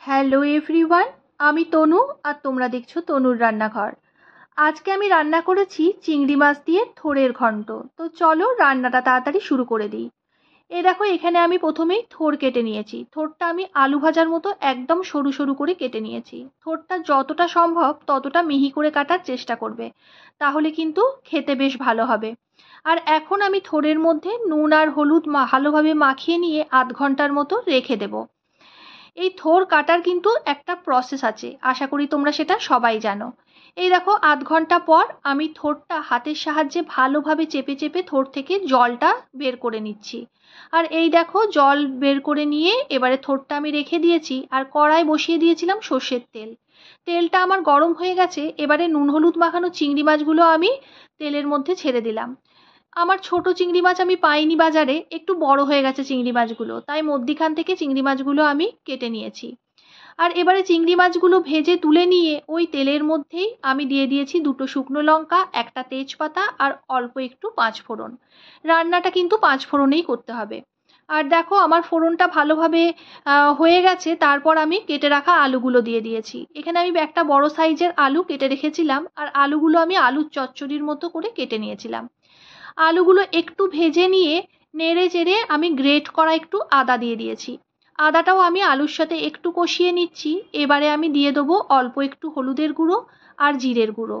Hello everyone, আমি তনু আর তোমরা দেখছো তনুর রান্নাঘর। আজকে আমি রান্না করেছি চিংড়ি মাছ দিয়ে থোড়ের ঘন্ট। তো চলো রান্নাটা তাড়াতাড়ি শুরু করে দিই। দেখো এখানে আমি প্রথমেই থোড় কেটে নিয়েছি। থোড়টা আমি আলু ভাজার মতো একদম সরু সরু করে কেটে নিয়েছি। থোড়টা যতটা সম্ভব ততটা মিহি করে কাটার চেষ্টা করবে, তাহলে কিন্তু খেতে বেশ ভালো হবে। আর এখন আমি থোড়ের মধ্যে নুন আর হলুদ ভালোভাবে মাখিয়ে নিয়ে আধ ঘন্টার মতো রেখে দেবো। এই থোড় কাটার কিন্তু একটা প্রসেস আছে, আশা করি তোমরা সেটা সবাই জানো। এই দেখো আধ ঘন্টা পর আমি থোড়টা হাতের সাহায্যে ভালোভাবে চেপে চেপে থোড় থেকে জলটা বের করে নিচ্ছি। আর এই দেখো জল বের করে নিয়ে এবারে থোড়টা আমি রেখে দিয়েছি আর কড়াই বসিয়ে দিয়েছিলাম সর্ষের তেল। তেলটা আমার গরম হয়ে গেছে, এবারে নুন হলুদ মাখানো চিংড়ি মাছগুলো আমি তেলের মধ্যে ছেড়ে দিলাম। আমার ছোট চিংড়ি মাছ আমি পাইনি বাজারে, একটু বড় হয়ে গেছে চিংড়ি মাছগুলো, তাই মধ্যিখান থেকে চিংড়ি মাছগুলো আমি কেটে নিয়েছি। আর এবারে চিংড়ি মাছগুলো ভেজে তুলে নিয়ে ওই তেলের মধ্যেই আমি দিয়ে দিয়েছি দুটো শুকনো লঙ্কা, একটা তেজপাতা আর অল্প একটু পাঁচফোড়ন। রান্নাটা কিন্তু পাঁচফোড়নেই করতে হবে। আর দেখো আমার ফোড়নটা ভালোভাবে হয়ে গেছে, তারপর আমি কেটে রাখা আলুগুলো দিয়ে দিয়েছি। এখানে আমি একটা বড় সাইজের আলু কেটে রেখেছিলাম আর আলুগুলো আমি আলুর চচ্চড়ির মতো করে কেটে নিয়েছিলাম। আলুগুলো একটু ভেজে নিয়ে নেড়ে চেড়ে আমি গ্রেট করা একটু আদা দিয়ে দিয়েছি। আদাটাও আমি আলুর সাথে একটু কষিয়ে নিচ্ছি। এবারে আমি দিয়ে দেবো অল্প একটু হলুদের গুঁড়ো আর জিরের গুঁড়ো।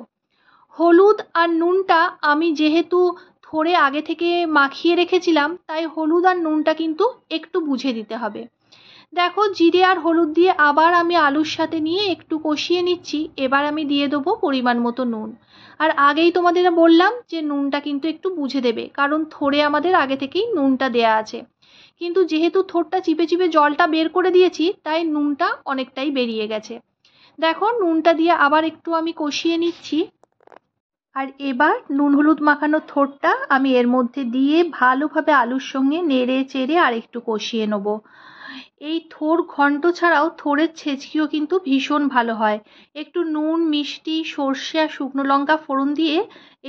হলুদ আর নুনটা আমি যেহেতু থোড়ে আগে থেকে মাখিয়ে রেখেছিলাম, তাই হলুদ আর নুনটা কিন্তু একটু বুঝে দিতে হবে। দেখো জিরে আর হলুদ দিয়ে আবার আমি আলুর সাথে নিয়ে একটু কষিয়ে নিচ্ছি। এবার আমি দিয়ে দেবো পরিমাণ মতো নুন। আর আগেই তোমাদের বললাম যে নুনটা কিন্তু একটু বুঝে দেবে, কারণ থোড়ে আমাদের আগে থেকেই নুনটা দেয়া আছে। কিন্তু যেহেতু থোড়টা চিপে চিপে জলটা বের করে দিয়েছি, তাই নুনটা অনেকটাই বেরিয়ে গেছে। দেখো নুনটা দিয়ে আবার একটু আমি কষিয়ে নিচ্ছি। আর এবার নুন হলুদ মাখানো থোড়টা আমি এর মধ্যে দিয়ে ভালোভাবে আলুর সঙ্গে নেড়ে চেড়ে আর একটু কষিয়ে নেব। এই থোড় ঘন্ট ছাড়াও থোড়ের ছেচকিও কিন্তু ভীষণ ভালো হয়। একটু নুন, মিষ্টি, সর্ষে আর শুকনো লঙ্কা ফোড়ন দিয়ে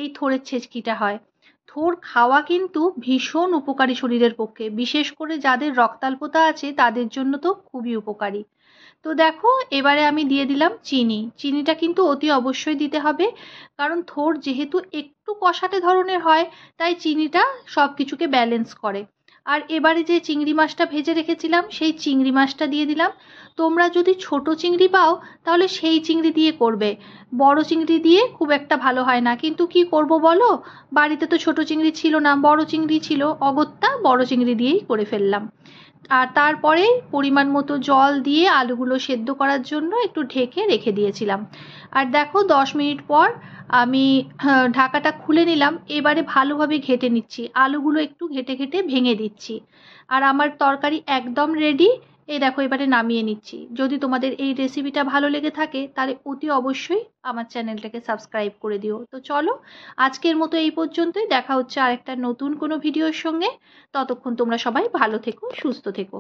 এই থোড়ের ছেচকিটা হয়। থোড় খাওয়া কিন্তু ভীষণ উপকারী শরীরের পক্ষে, বিশেষ করে যাদের রক্তাল্পতা আছে তাদের জন্য তো খুবই উপকারী। তো দেখো এবারে আমি দিয়ে দিলাম চিনি। চিনিটা কিন্তু অতি অবশ্যই দিতে হবে, কারণ থোড় যেহেতু একটু কষাটে ধরনের হয়, তাই চিনিটা সব কিছুকে ব্যালেন্স করে। আর এবারে যে চিংড়ি মাছটা ভেজে রেখেছিলাম সেই চিংড়ি মাছটা দিয়ে দিলাম। তোমরা যদি ছোট চিংড়ি পাও তাহলে সেই চিংড়ি দিয়ে করবে, বড় চিংড়ি দিয়ে খুব একটা ভালো হয় না। কিন্তু কি করব বলো, বাড়িতে তো ছোট চিংড়ি ছিল না, বড় চিংড়ি ছিল, অগত্যা বড় চিংড়ি দিয়েই করে ফেললাম। আর তারপরে পরিমাণ মতো জল দিয়ে আলুগুলো সেদ্ধ করার জন্য একটু ঢেকে রেখে দিয়েছিলাম। আর দেখো 10 মিনিট পর আমি ঢাকাটা খুলে নিলাম। এবারে ভালোভাবে ঘেটে নিচ্ছি, আলুগুলো একটু ঘেটে ঘেটে ভেঙে দিচ্ছি। আর আমার তরকারি একদম রেডি। এই দেখো এবারে নামিয়ে নিচ্ছি। যদি তোমাদের এই রেসিপিটা ভালো লেগে থাকে তাহলে অতি অবশ্যই আমার চ্যানেলটাকে সাবস্ক্রাইব করে দিও। তো চলো আজকের মতো এই পর্যন্তই, দেখা হচ্ছে আরেকটা নতুন কোনো ভিডিওর সঙ্গে। ততক্ষণ তোমরা সবাই ভালো থেকো, সুস্থ থেকো।